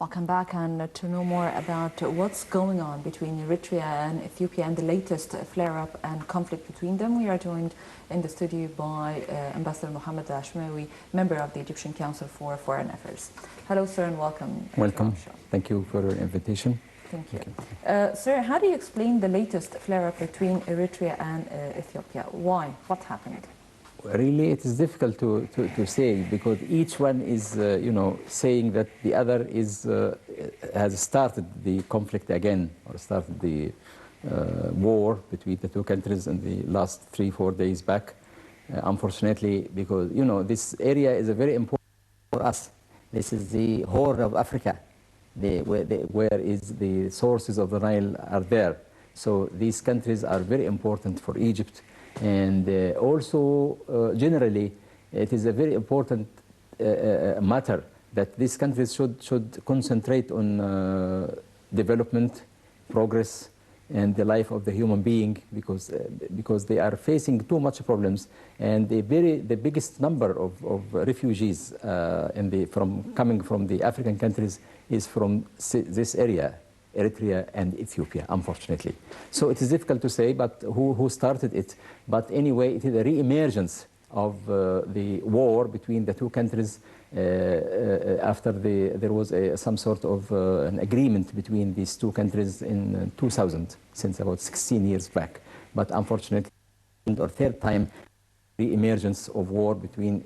Welcome back, and to know more about what's going on between Eritrea and Ethiopia and the latest flare-up and conflict between them, we are joined in the studio by Ambassador Mohammad El-Ashmawy, member of the Egyptian Council for Foreign Affairs. Hello, sir, and welcome. Welcome. Thank you for your invitation. Thank you. Sir, how do you explain the latest flare-up between Eritrea and Ethiopia? Why? What happened? Really, it is difficult to say, because each one is, saying that the other has started the conflict again, or started the war between the two countries in the last 3-4 days back. Unfortunately, because, this area is very important for us. This is the Horn of Africa, where is the sources of the Nile are there. So these countries are very important for Egypt. And also, generally, it is a very important matter that these countries should concentrate on development, progress, and the life of the human being, because they are facing too much problems. And the biggest number of refugees coming from the African countries is from this area, Eritrea and Ethiopia, unfortunately. So it is difficult to say, but who started it. But anyway, it is a re-emergence of the war between the two countries after there was some sort of an agreement between these two countries in 2000, since about 16 years back. But unfortunately, or third time, re-emergence of war between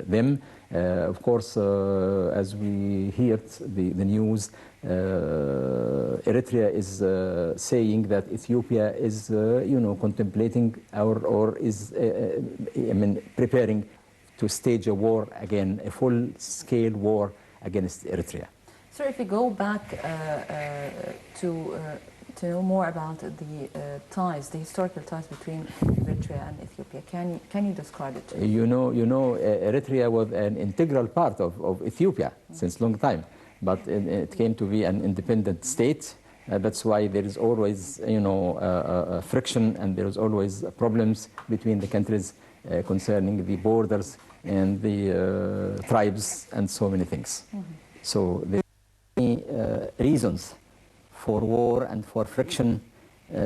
them. Of course, as we heard the news, Eritrea is saying that Ethiopia is, contemplating or is, preparing to stage a war again, a full-scale war against Eritrea. Sir, if we go back to know more about the ties, the historical ties between Eritrea and Ethiopia, can you describe it? Eritrea was an integral part of Ethiopia since long time, but it came to be an independent state. That's why there is always, friction, and there is always problems between the countries concerning the borders and the tribes and so many things. So there are many reasons for war and for friction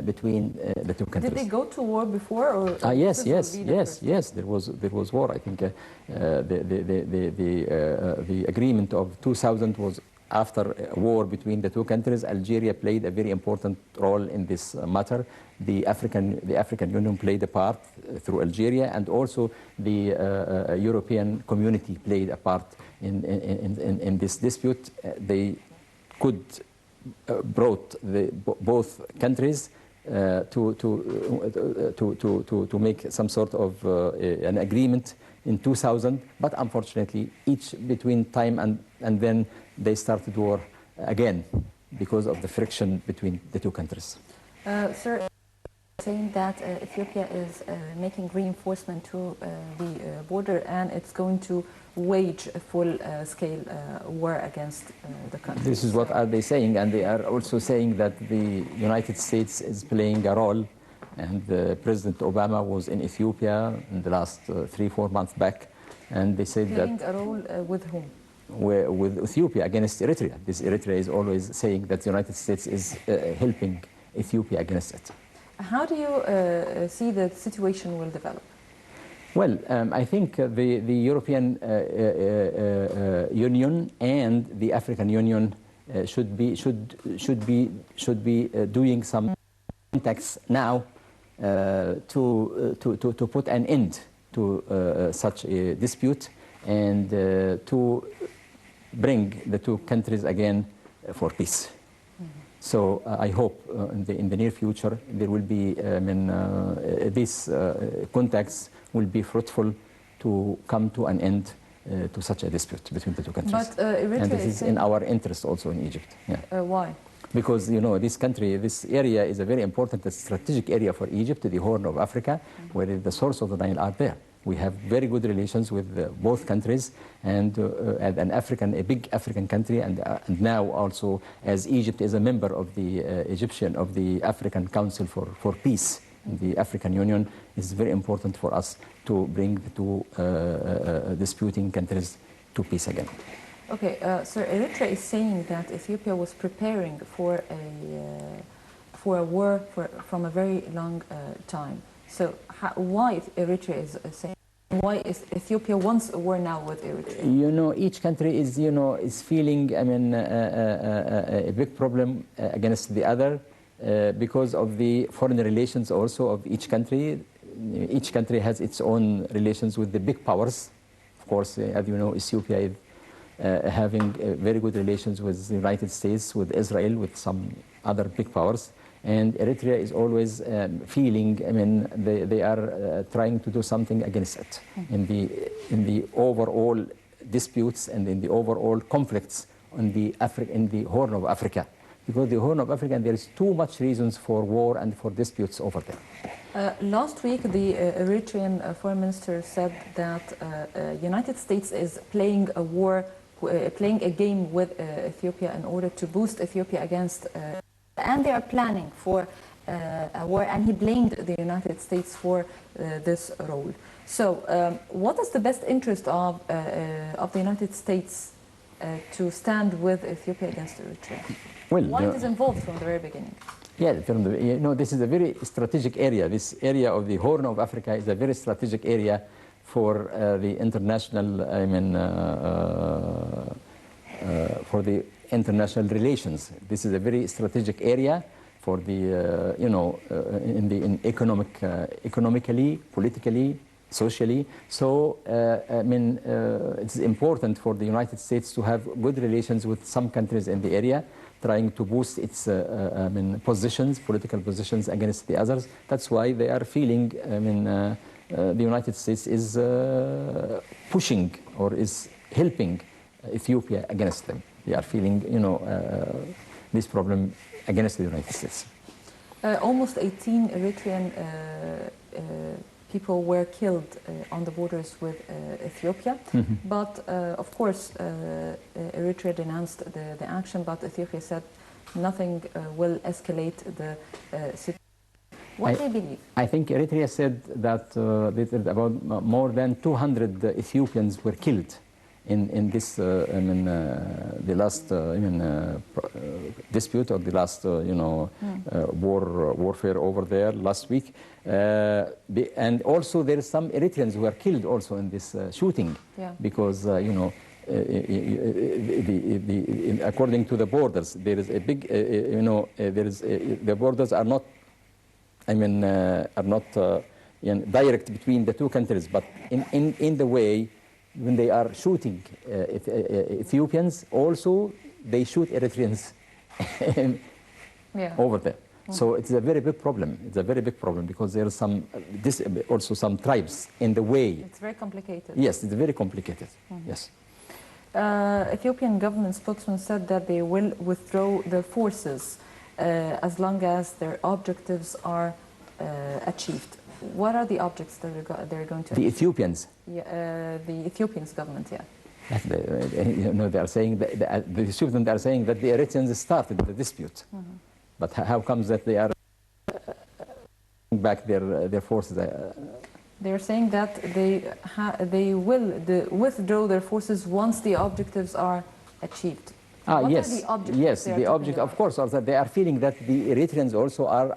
between the two countries. Did they go to war before, or yes. There was war. I think the agreement of 2000 was after a war between the two countries. Algeria played a very important role in this matter. The African Union played a part through Algeria, and also the European community played a part in this dispute. They could brought both countries to make some sort of an agreement in 2000, but unfortunately, each between time and then they started war again because of the friction between the two countries. Sir, saying that Ethiopia is making reinforcement to the border, and it's going to wage a full-scale war against the country. This is what are they saying, and they are also saying that the United States is playing a role, and President Obama was in Ethiopia in the last 3-4 months back, and they said playing a role with whom? With Ethiopia against Eritrea. This Eritrea is always saying that the United States is helping Ethiopia against it. How do you see the situation will develop? Well, I think the European Union and the African Union should be doing some contacts now to put an end to such a dispute, and to bring the two countries again for peace. So I hope in the near future there will be, these contacts will be fruitful to come to an end to such a dispute between the two countries. But Eritrea, and this is in our interest also in Egypt. Yeah. Why? Because this area is a very important, a strategic area for Egypt, the Horn of Africa, where the source of the Nile are there. We have very good relations with both countries, and a big African country, and now also, as Egypt is a member of the African Council for Peace, the African Union, is very important for us to bring the two disputing countries to peace again. Okay, so Eritrea is saying that Ethiopia was preparing for a war from a very long time. So why Eritrea is saying, why is Ethiopia wants a war now with Eritrea? You know, each country is, you know, is feeling, I mean, a big problem against the other because of the foreign relations also of each country. Each country has its own relations with the big powers. Of course, as you know, Ethiopia is having very good relations with the United States, with Israel, with some other big powers. And Eritrea is always feeling, I mean, they are trying to do something against it in the overall disputes and in the overall conflicts in the Horn of Africa. Because the Horn of Africa, there is too much reasons for war and for disputes over there. Last week, the Eritrean foreign minister said that United States is playing a game with Ethiopia in order to boost Ethiopia against, and they are planning for a war, and he blamed the United States for this role. So, what is the best interest of the United States to stand with Ethiopia against Eritrea? Well, why it is involved from the very beginning? Yeah, you know, this is a very strategic area. This area of the Horn of Africa is a very strategic area for the international, I mean, for the international relations. This is a very strategic area for the, you know, economically, politically, socially. So, I mean, it's important for the United States to have good relations with some countries in the area, trying to boost its I mean, positions, political positions against the others. That's why they are feeling, I mean, the United States is pushing or is helping Ethiopia against them. They are feeling, you know, this problem against the United States. Almost 18 Eritrean people were killed on the borders with Ethiopia. But of course, Eritrea denounced the action, but Ethiopia said nothing will escalate the situation. What do you believe? I think Eritrea said that about more than 200 Ethiopians were killed in this, I mean, the last, I mean, dispute or the last, you know, warfare over there last week. And also there is some Eritreans who were killed also in this shooting, because, you know, according to the borders, there is a big, you know, there is the borders are not, I mean, are not you know, direct between the two countries, but in the way when they are shooting Ethiopians, also they shoot Eritreans over there. So it's a very big problem. It's a very big problem because there are some, also some tribes in the way. It's very complicated. Yes, it's very complicated. Yes. Ethiopian government spokesman said that they will withdraw their forces as long as their objectives are achieved. What are the objects that they're going to achieve? The Ethiopians? Yeah, the Ethiopians government, yeah. You know, they are saying that the Ethiopians are saying that the Eritreans started the dispute. But how comes that they are back their forces? They're saying that they will withdraw their forces once the objectives are achieved. What yes, are the objectives? yes. The object, of course, are that they are feeling that the Eritreans also are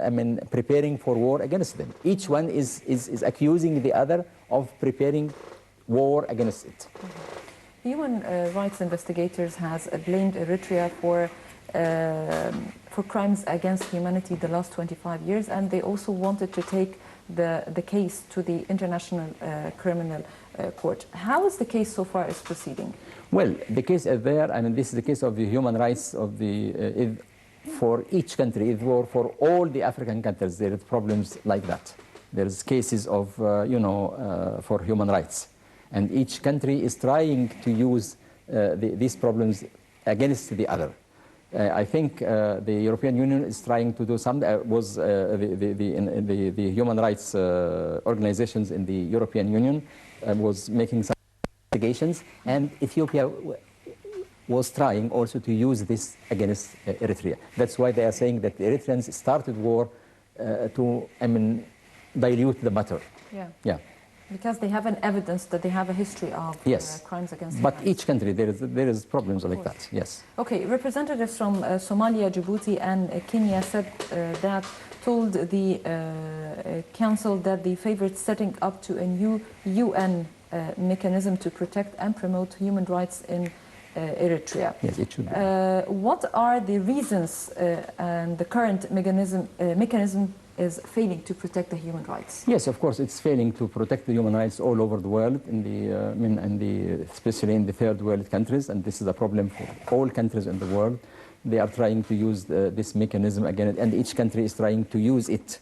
I mean, preparing for war against them. Each one is accusing the other of preparing war against it. Human rights investigators has blamed Eritrea for crimes against humanity the last 25 years, and they also wanted to take the case to the International Criminal Court. How is the case so far is proceeding? Well, the case is there, I mean, this is the case of the human rights of the for each country, for all the African countries, there are problems like that. There's cases of, you know, for human rights. And each country is trying to use these problems against the other. I think the European Union is trying to do some, the human rights organizations in the European Union was making some investigations, and Ethiopia was trying also to use this against Eritrea. That's why they are saying that the Eritreans started war to, I mean, dilute the matter. Yeah. Yeah. Because they have an evidence that they have a history of Yes. crimes against But humanity. each country, there is problems like that, yes. Okay, representatives from Somalia, Djibouti, and Kenya told the council that they favored setting up to a new UN mechanism to protect and promote human rights in Eritrea. Yes, it should be. What are the reasons and the current mechanism is failing to protect the human rights? Yes, of course, it's failing to protect the human rights all over the world, especially in the third world countries, and this is a problem for all countries in the world. They are trying to use this mechanism again, and each country is trying to use it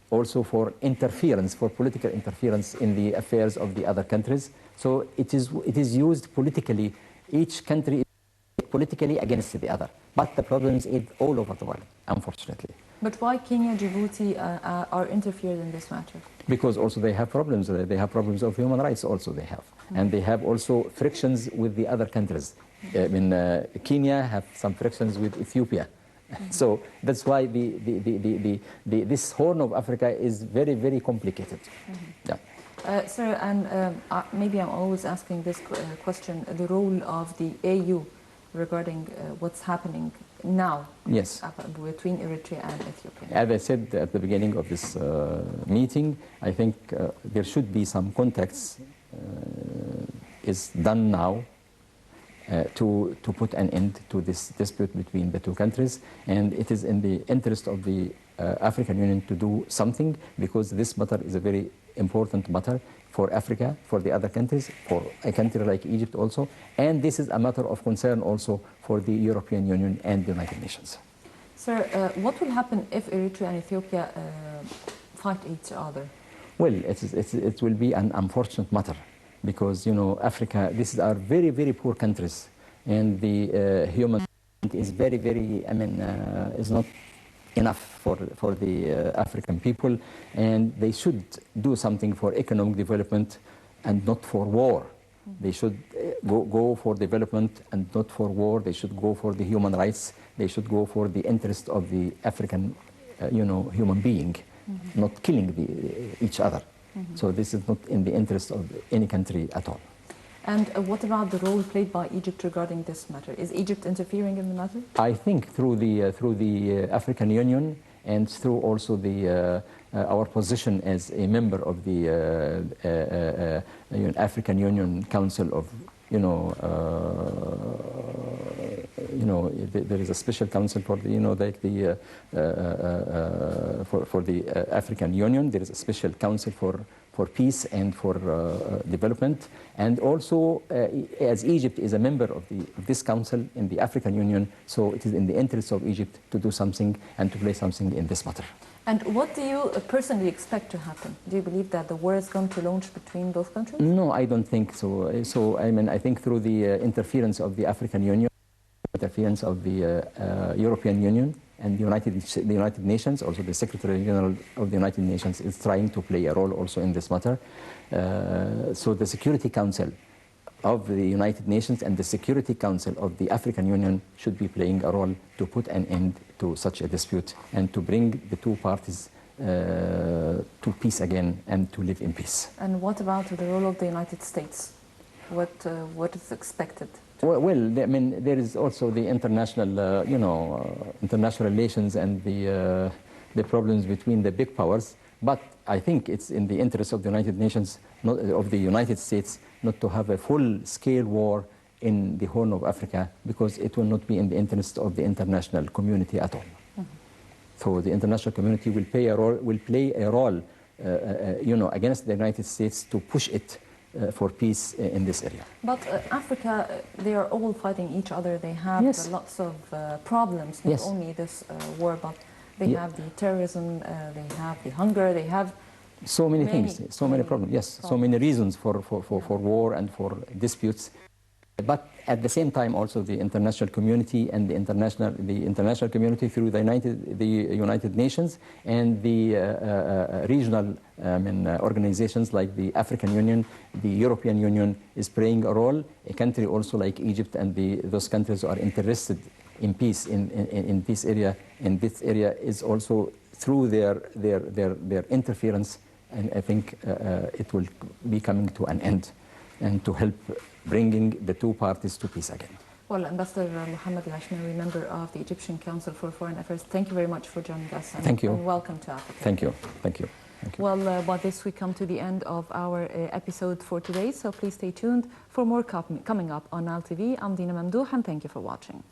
also for interference, for political interference in the affairs of the other countries. So it is used politically. Each country is politically against the other. But the problems is all over the world, unfortunately. But why Kenya, Djibouti are interfered in this matter? Because also they have problems. They have problems of human rights also they have. And they have also frictions with the other countries. Kenya have some frictions with Ethiopia. So that's why this Horn of Africa is very, very complicated. Yeah. Sir, and maybe I'm always asking this question, the role of the AU regarding what's happening now, yes, between Eritrea and Ethiopia. As I said at the beginning of this meeting, I think there should be some contacts is done now to put an end to this dispute between the two countries, and it is in the interest of the African Union to do something, because this matter is a very important matter for Africa, for the other countries, for a country like Egypt also, and this is a matter of concern also for the European Union and the United Nations. Sir, what will happen if Eritrea and Ethiopia fight each other? Well, it will be an unfortunate matter, because, you know, Africa, these are very, very poor countries, and the human is very, very, is not enough for the African people, and they should do something for economic development and not for war. They should go for development and not for war. They should go for the human rights. They should go for the interest of the African, human being, not killing each other. So this is not in the interest of any country at all. And what about the role played by Egypt regarding this matter? Is Egypt interfering in the matter? I think through the African Union and through also our position as a member of the African Union Council of, there is a special council for the, for the African Union. There is a special council for peace and for development, and also as Egypt is a member of this council in the African Union, so it is in the interest of Egypt to do something and to play something in this matter. And what do you personally expect to happen? Do you believe that the war is going to launch between both countries? No, I don't think so. So I think through the interference of the African Union, interference of the European Union, and the United Nations, also the Secretary General of the United Nations is trying to play a role also in this matter. So the Security Council of the United Nations and the Security Council of the African Union should be playing a role to put an end to such a dispute and to bring the two parties to peace again and to live in peace. And what about the role of the United States? What is expected? Well, there is also the international, international relations and the problems between the big powers. But I think it's in the interest of the United Nations, of the United States, not to have a full-scale war in the Horn of Africa, because it will not be in the interest of the international community at all. So the international community will play a role, against the United States to push it for peace in this area. But Africa, they are all fighting each other. They have lots of problems, not only this war, but they have the terrorism, they have the hunger, they have so many things, so many problems, yes, so many reasons for war and for disputes. But at the same time, also the international community and the international community through the United Nations and the regional organizations like the African Union, the European Union is playing a role. A country also like Egypt and those countries are interested in peace in this area. And this area is also through their interference and I think it will be coming to an end and to help bringing the two parties to peace again. Well, Ambassador Mohammad El-Ashmawy, member of the Egyptian Council for Foreign Affairs, thank you very much for joining us. Thank you. And welcome to Africa. Thank you. Thank you. Thank you. Well, by this we come to the end of our episode for today, so please stay tuned for more coming up on Nile TV. I'm Dina Mamdouh, and thank you for watching.